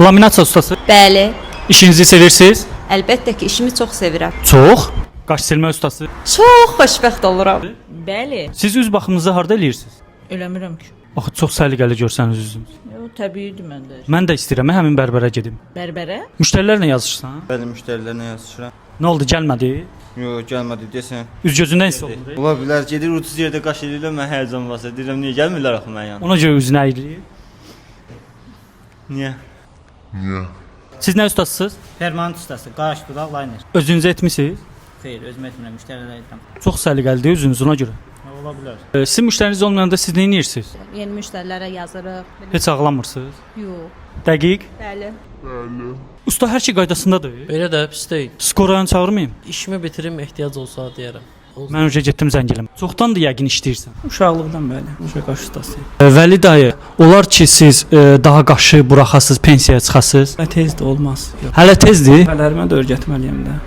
Laminasiya ustası. Bəli, İşinizi sevirsiniz? əlbəttə ki, işimi çox sevirəm. Çox. Qaş silmə ustası. Çox xoşbəxt oluram. Bəli, Siz üz baxımınızı harda eləyirsiniz? eləmirəm ki. Axı çox səliqəli görsəniz üzünüz. O təbiidir məndə. Mən də istəyirəm həmin bərbərə gedim. Bərbərə? Müştərilərlə yazışsan? Bəli, müştərilərlə yazışıram. Nə oldu, gəlmədi? Yox, gəlmədi desən. Üz gözündən hiss olunur. Ola bilər, gedir ucuz yerdə qaş edirlər, mən həyəcan basa deyirəm, niyə gəlmirlər axı mənim yanıma? Ona görə üzünə əyilir. Niyə? Siz nə ustasısınız? Permanent ustası, qaş, budaq, liner. Özünüzə etmisiniz? Xeyr, özüm etmirəm, müştərilərə edirəm. Çox səliqəlidir özünüz ona görə. Ola bilər. Sizin müştəriniz olmayanda siz nə edirsiniz? Yeni müştərilərə yazırıq. Heç ağlamırsınız? Yox. Dəqiq. Bəli. Usta hər şey qaydasındadır. Belə də pis deyil. Skoranı çağırmayım. İşimi bitirim, ehtiyac olsa deyərəm. Mən öncə getdim zəng elədim. Çoxdandır yəqin işləyirsən. Uşaqlıqdan bəli, uşaq qaş ustası. Vəli dayı, olar ki siz daha qaşı buraxasınız, pensiyaya çıxasınız. Tez də olmaz. Yox. Hələ tezdir. Fələrimə də öyrətməliyəm də.